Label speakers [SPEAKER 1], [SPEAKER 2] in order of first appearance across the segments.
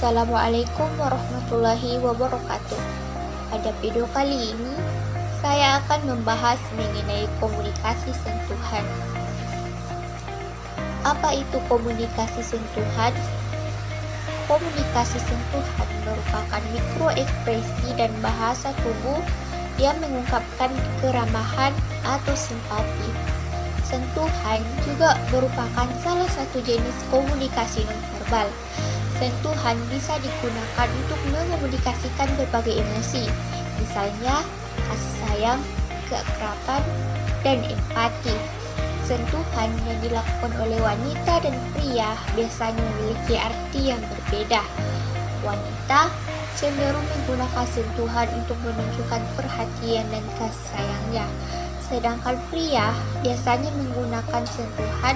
[SPEAKER 1] Assalamualaikum warahmatullahi wabarakatuh. Pada video kali ini, saya akan membahas mengenai komunikasi sentuhan. Apa itu komunikasi sentuhan? Komunikasi sentuhan merupakan mikroekspresi dan bahasa tubuh yang mengungkapkan keramahan atau simpati. Sentuhan juga merupakan salah satu jenis komunikasi nonverbal. Sentuhan bisa digunakan untuk mengomunikasikan berbagai emosi, misalnya kasih sayang, keakraban, dan empati. Sentuhan yang dilakukan oleh wanita dan pria biasanya memiliki arti yang berbeda. Wanita cenderung menggunakan sentuhan untuk menunjukkan perhatian dan kasih sayangnya, sedangkan pria biasanya menggunakan sentuhan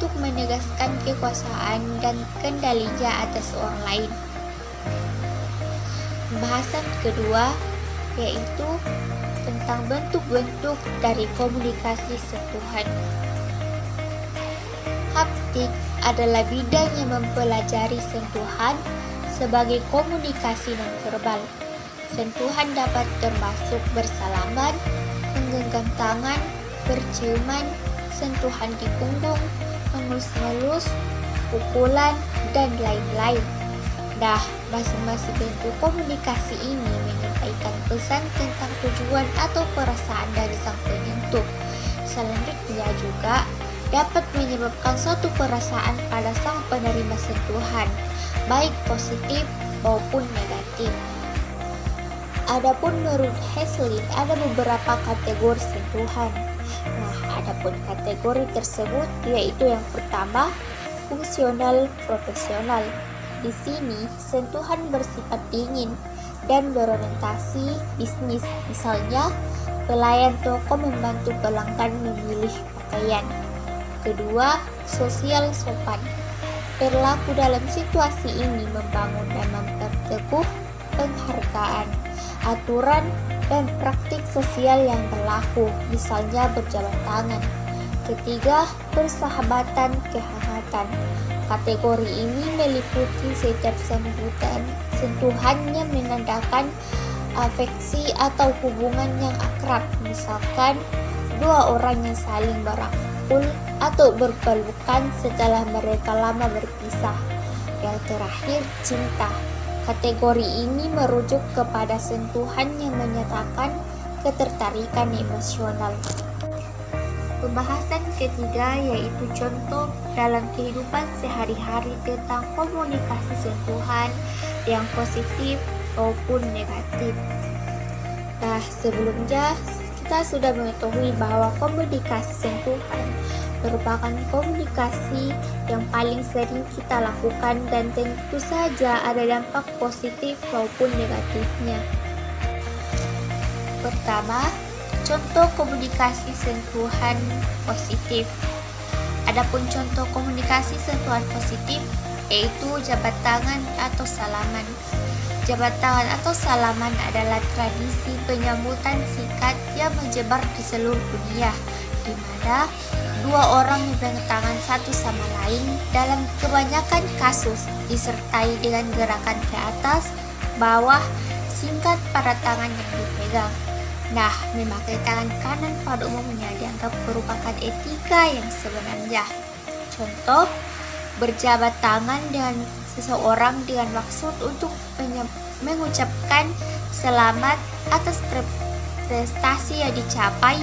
[SPEAKER 1] untuk menegaskan kekuasaan dan kendalinya atas orang lain. Pembahasan kedua yaitu tentang bentuk-bentuk dari komunikasi sentuhan. Haptik adalah bidang yang mempelajari sentuhan sebagai komunikasi nonverbal. Sentuhan dapat termasuk bersalaman, menggenggam tangan, berciuman, sentuhan di punggung, mengelus-ngelus, pukulan, dan lain-lain. Nah, masing-masing bentuk komunikasi ini menyampaikan pesan tentang tujuan atau perasaan dari sang penyentuh. Selanjutnya juga dapat menyebabkan suatu perasaan pada sang penerima sentuhan, baik positif maupun negatif. Adapun menurut Heslin ada beberapa kategori sentuhan. Adapun kategori tersebut yaitu yang pertama, fungsional profesional. Di sini sentuhan bersifat dingin dan berorientasi bisnis. Misalnya, pelayan toko membantu pelanggan memilih pakaian. Kedua, sosial sopan. Berlaku dalam situasi ini membangun dan memperteguh penghargaan, aturan, dan praktik sosial yang berlaku, misalnya berjabat tangan. Ketiga, persahabatan kehangatan. Kategori ini meliputi setiap sentuhan yang menandakan afeksi atau hubungan yang akrab, misalkan dua orang yang saling merangkul atau berpelukan setelah mereka lama berpisah. Yang terakhir, cinta. Kategori ini merujuk kepada sentuhan yang menyatakan ketertarikan emosional. Pembahasan ketiga yaitu contoh dalam kehidupan sehari-hari tentang komunikasi sentuhan yang positif maupun negatif. Nah, sebelumnya kita sudah mengetahui bahwa komunikasi sentuhan merupakan komunikasi yang paling sering kita lakukan dan tentu saja ada dampak positif maupun negatifnya. Pertama, contoh komunikasi sentuhan positif. Adapun contoh komunikasi sentuhan positif yaitu jabat tangan atau salaman. Jabat tangan atau salaman adalah tradisi penyambutan singkat yang menyebar di seluruh dunia, di mana dua orang memegang tangan satu sama lain dalam kebanyakan kasus disertai dengan gerakan ke atas, bawah, singkat pada tangan yang dipegang. Nah, memakai tangan kanan pada umumnya dianggap merupakan etika yang sebenarnya. Contoh, berjabat tangan dengan seseorang dengan maksud untuk mengucapkan selamat atas prestasi yang dicapai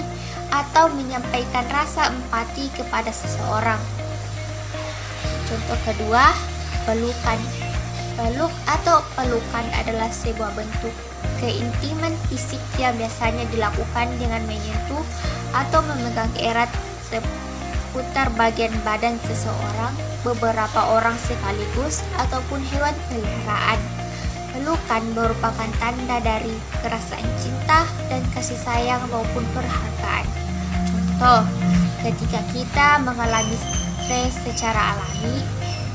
[SPEAKER 1] atau menyampaikan rasa empati kepada seseorang. Contoh kedua, pelukan. Peluk atau pelukan adalah sebuah bentuk keintiman fisik yang biasanya dilakukan dengan menyentuh atau memegang erat seputar bagian badan seseorang, beberapa orang sekaligus, ataupun hewan peliharaan. Pelukan merupakan tanda dari perasaan cinta dan kasih sayang maupun perhargaan. Contoh, ketika kita mengalami stres secara alami,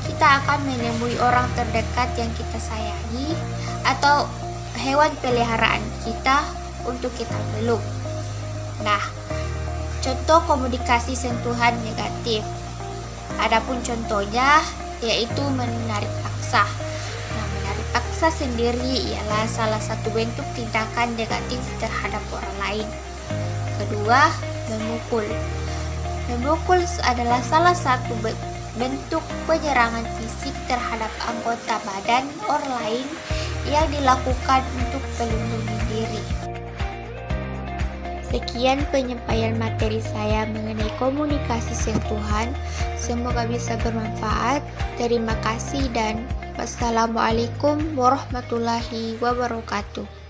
[SPEAKER 1] kita akan menemui orang terdekat yang kita sayangi atau hewan peliharaan kita untuk kita peluk. Nah, contoh komunikasi sentuhan negatif. Adapun contohnya yaitu menarik paksa. Nah, Memaksa sendiri ialah salah satu bentuk tindakan negatif terhadap orang lain. Kedua, memukul. Memukul adalah salah satu bentuk penyerangan fisik terhadap anggota badan orang lain yang dilakukan untuk melindungi diri. Sekian penyampaian materi saya mengenai komunikasi sentuhan. Semoga bisa bermanfaat. Terima kasih dan wassalamualaikum warahmatullahi wabarakatuh.